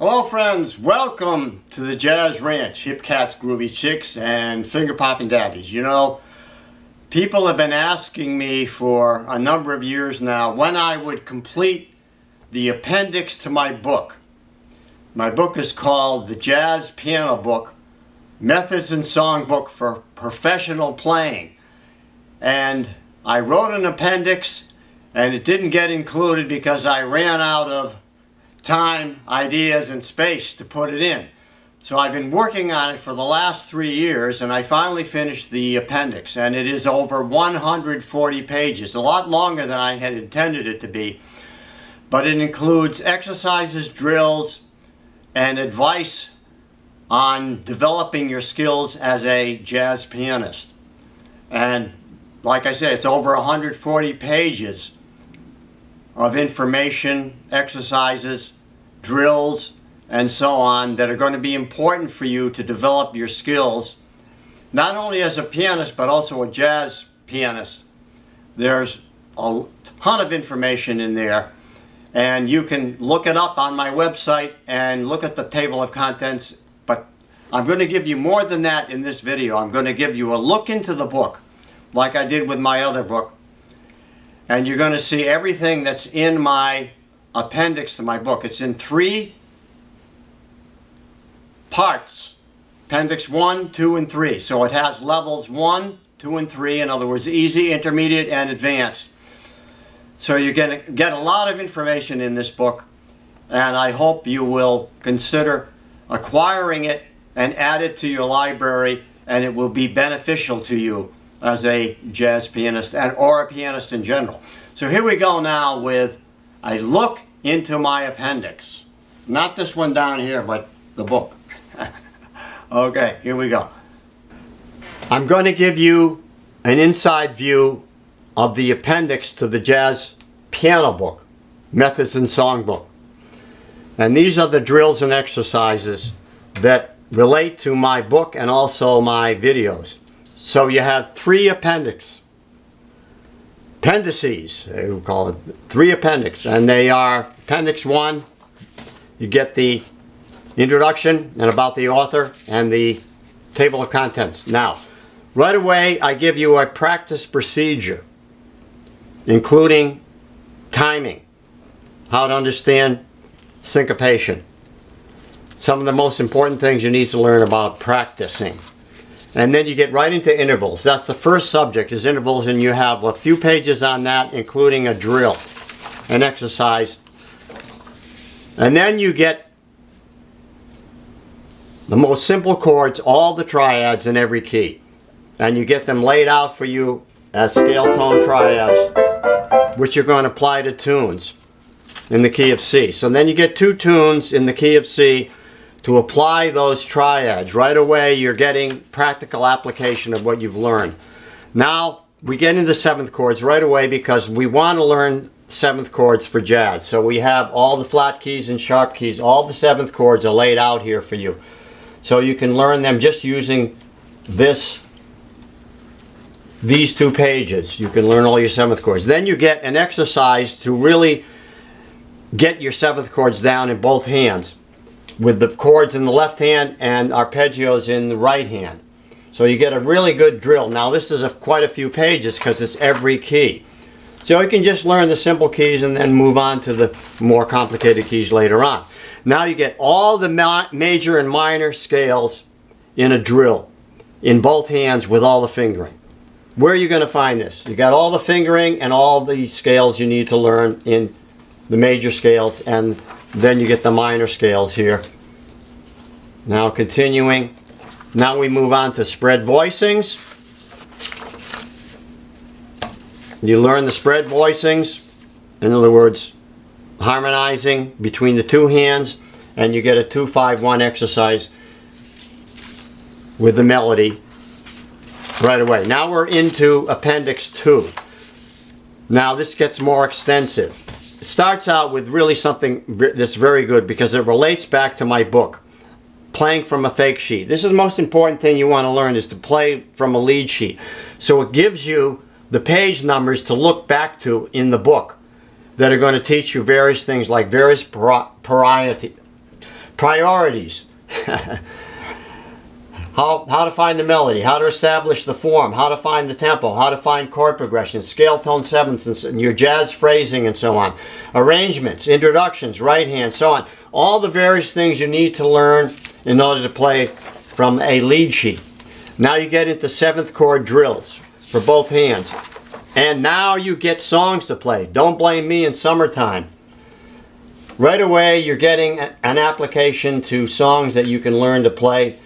Hello friends, welcome to the Jazz Ranch, hip cats, groovy chicks, and finger popping daddies. You know, people have been asking me for a number of years now when I would complete the appendix to my book. My book is called The Jazz Piano Book, Methods and Songbook for Professional Playing. And I wrote an appendix and it didn't get included because I ran out of time, ideas, and space to put it in. So I've been working on it for the last 3 years, and I finally finished the appendix, and it is over 140 pages, a lot longer than I had intended it to be, but it includes exercises, drills, and advice on developing your skills as a jazz pianist. And like I said, it's over 140 pages of information, exercises, drills, and so on that are going to be important for you to develop your skills, not only as a pianist but also a jazz pianist. There's a ton of information in there, and you can look it up on my website and look at the table of contents, but I'm going to give you more than that in this video. I'm going to give you a look into the book like I did with my other book. And you're going to see everything that's in my appendix to my book. It's in 3 parts. Appendix 1, 2, and 3. So it has levels 1, 2, and 3. In other words, easy, intermediate, and advanced. So you're going to get a lot of information in this book. And I hope you will consider acquiring it and add it to your library. And it will be beneficial to you as a jazz pianist or a pianist in general. So here we go now with a look into my appendix. Not this one down here, but the book. Okay, here we go. I'm going to give you an inside view of the appendix to the Jazz Piano Book, Methods and Songbook. And these are the drills and exercises that relate to my book and also my videos. So you have 3 appendices, they will call it 3 appendix, and they are Appendix 1, you get the introduction and about the author and the table of contents. Now, right away I give you a practice procedure, including timing, how to understand syncopation, some of the most important things you need to learn about practicing. And then you get right into intervals. That's the first subject, is intervals, and you have a few pages on that, including a drill, an exercise. And then you get the most simple chords, all the triads in every key. And you get them laid out for you as scale tone triads, which you're going to apply to tunes in the key of C. So then you get 2 tunes in the key of C to apply those triads. Right away you're getting practical application of what you've learned. Now we get into 7th chords right away because we want to learn 7th chords for jazz. So we have all the flat keys and sharp keys, all the 7th chords are laid out here for you. So you can learn them just using these 2 pages. You can learn all your 7th chords. Then you get an exercise to really get your 7th chords down in both hands, with the chords in the left hand and arpeggios in the right hand. So you get a really good drill. Now this is quite a few pages because it's every key. So you can just learn the simple keys and then move on to the more complicated keys later on. Now you get all the major and minor scales in a drill, in both hands with all the fingering. Where are you going to find this? You got all the fingering and all the scales you need to learn in the major scales, and then you get the minor scales here. Now continuing, now we move on to spread voicings. You learn the spread voicings, in other words, harmonizing between the 2 hands, and you get a 2-5-1 exercise with the melody right away. Now we're into Appendix 2. Now this gets more extensive. It starts out with really something that's very good because it relates back to my book, playing from a fake sheet. This is the most important thing you want to learn, is to play from a lead sheet. So it gives you the page numbers to look back to in the book that are going to teach you various things like various priorities, how to find the melody, how to establish the form, how to find the tempo, how to find chord progressions, scale tone sevenths, and your jazz phrasing and so on, arrangements, introductions, right hand, so on. All the various things you need to learn in order to play from a lead sheet. Now you get into 7th chord drills for both hands. And now you get songs to play. Don't Blame Me in Summertime. Right away you're getting an application to songs that you can learn to play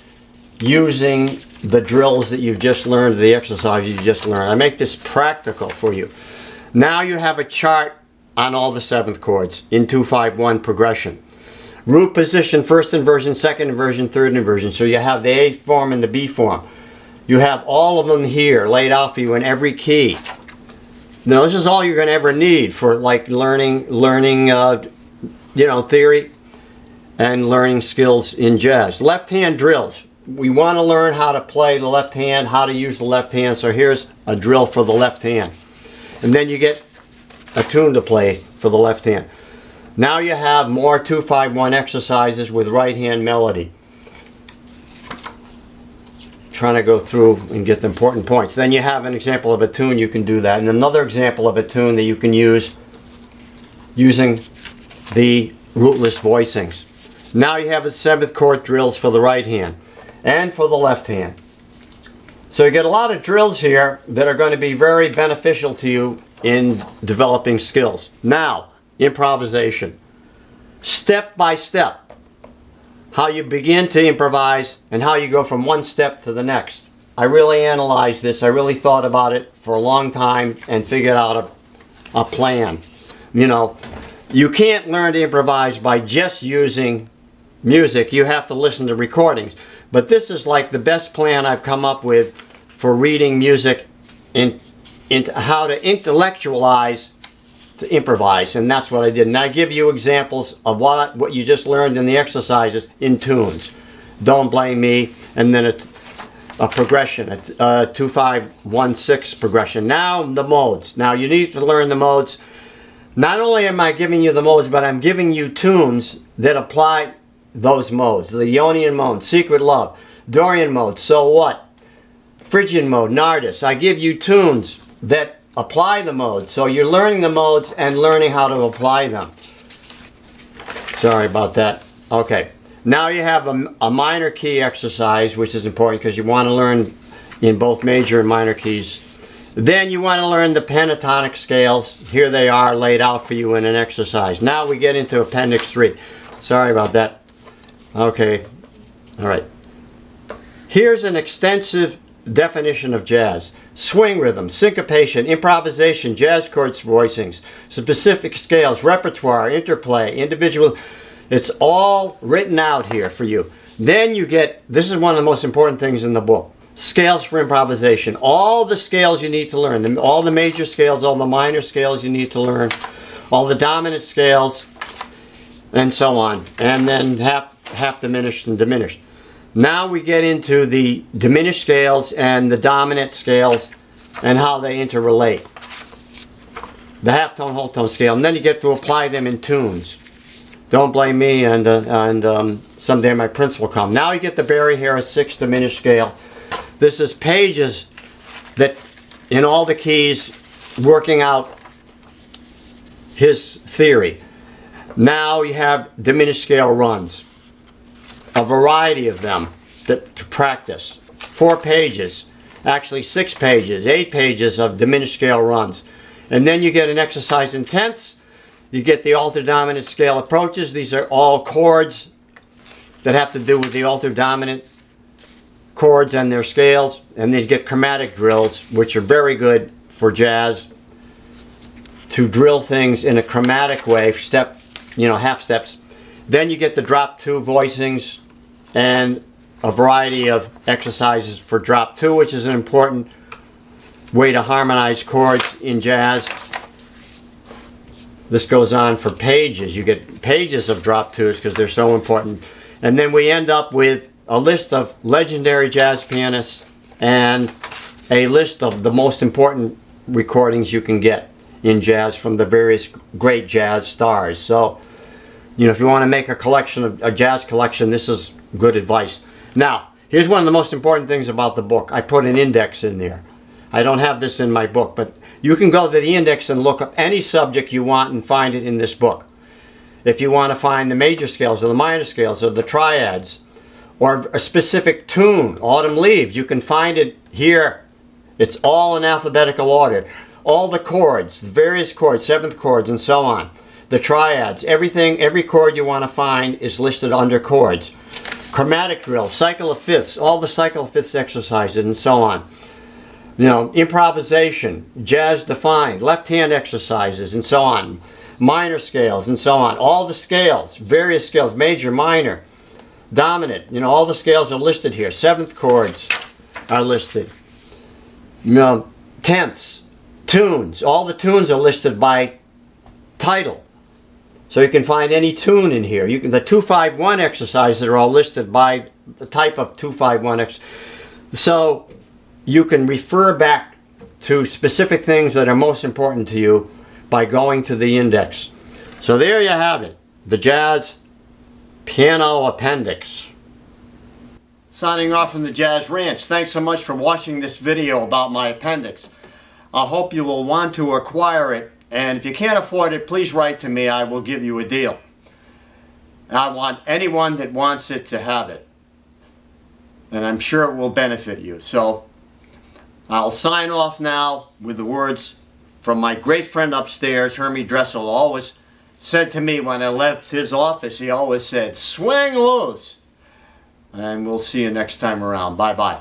using the drills that you've just learned, the exercises you just learned. I make this practical for you. Now you have a chart on all the 7th chords in 2-5-1 progression. Root position, 1st inversion, 2nd inversion, 3rd inversion. So you have the A form and the B form. You have all of them here laid out for you in every key. Now this is all you're going to ever need for like learning theory and learning skills in jazz. Left hand drills. We want to learn how to play the left hand, how to use the left hand. So here's a drill for the left hand. And then you get a tune to play for the left hand. Now you have more 2-5-1 exercises with right hand melody. Trying to go through and get the important points. Then you have an example of a tune, you can do that. And another example of a tune that you can use using the rootless voicings. Now you have the 7th chord drills for the right hand and for the left hand. So you get a lot of drills here that are going to be very beneficial to you in developing skills. Now, improvisation. Step by step. How you begin to improvise and how you go from one step to the next. I really analyzed this. I really thought about it for a long time and figured out a plan. You know, you can't learn to improvise by just using music. You have to listen to recordings. But this is like the best plan I've come up with for reading music into how to intellectualize to improvise, and that's what I did. And I give you examples of what you just learned in the exercises in tunes. Don't Blame Me, and then a progression, a 2-5-1-6 progression. Now the modes. Now you need to learn the modes. Not only am I giving you the modes, but I'm giving you tunes that apply those modes. The Ionian mode, Secret Love, Dorian mode, So What, Phrygian mode, Nardus. I give you tunes that apply the modes. So you're learning the modes and learning how to apply them. Sorry about that. Okay. Now you have a minor key exercise, which is important because you want to learn in both major and minor keys. Then you want to learn the pentatonic scales. Here they are laid out for you in an exercise. Now we get into Appendix 3. Sorry about that. Okay. All right. Here's an extensive definition of jazz. Swing rhythm, syncopation, improvisation, jazz chords voicings, specific scales, repertoire, interplay, individual. It's all written out here for you. Then you get, this is one of the most important things in the book, scales for improvisation. All the scales you need to learn, all the major scales, all the minor scales you need to learn, all the dominant scales, and so on. And then half diminished and diminished. Now we get into the diminished scales and the dominant scales and how they interrelate. The half tone, whole tone scale, and then you get to apply them in tunes. Don't Blame Me and Someday My Prince Will Come. Now you get the Barry Harris 6 diminished scale. This is pages that in all the keys working out his theory. Now you have diminished scale runs. A variety of them to practice. 4 pages, actually 6 pages, 8 pages of diminished scale runs. And then you get an exercise in tenths. You get the altered dominant scale approaches. These are all chords that have to do with the altered dominant chords and their scales. And then you get chromatic drills, which are very good for jazz, to drill things in a chromatic way, step, half steps. Then you get the drop 2 voicings and a variety of exercises for drop 2, which is an important way to harmonize chords in jazz. This goes on for pages. You get pages of drop 2s because they're so important. And then we end up with a list of legendary jazz pianists and a list of the most important recordings you can get in jazz from the various great jazz stars. So You know, if you want to make a collection, a jazz collection, this is good advice. Now, here's one of the most important things about the book. I put an index in there. I don't have this in my book, but you can go to the index and look up any subject you want and find it in this book. If you want to find the major scales or the minor scales or the triads or a specific tune, Autumn Leaves, you can find it here. It's all in alphabetical order. All the chords, the various chords, seventh chords and so on. The triads, everything, every chord you want to find is listed under chords. Chromatic drill, cycle of fifths, all the cycle of fifths exercises and so on. You know, improvisation, jazz defined, left hand exercises and so on. Minor scales and so on. All the scales, various scales, major, minor, dominant, you know, all the scales are listed here. Seventh chords are listed. You know, tenths, tunes, all the tunes are listed by title. So you can find any tune in here. You can, the 2-5-1 exercises are all listed by the type of 2-5-1 exercise. So you can refer back to specific things that are most important to you by going to the index. So there you have it, the Jazz Piano Appendix. Signing off from the Jazz Ranch. Thanks so much for watching this video about my appendix. I hope you will want to acquire it, and if you can't afford it, please write to me. I will give you a deal. I want anyone that wants it to have it, and I'm sure it will benefit you. So I'll sign off now with the words from my great friend upstairs, Hermie Dressel. Always said to me when I left his office, he always said, swing loose. And we'll see you next time around. Bye-bye.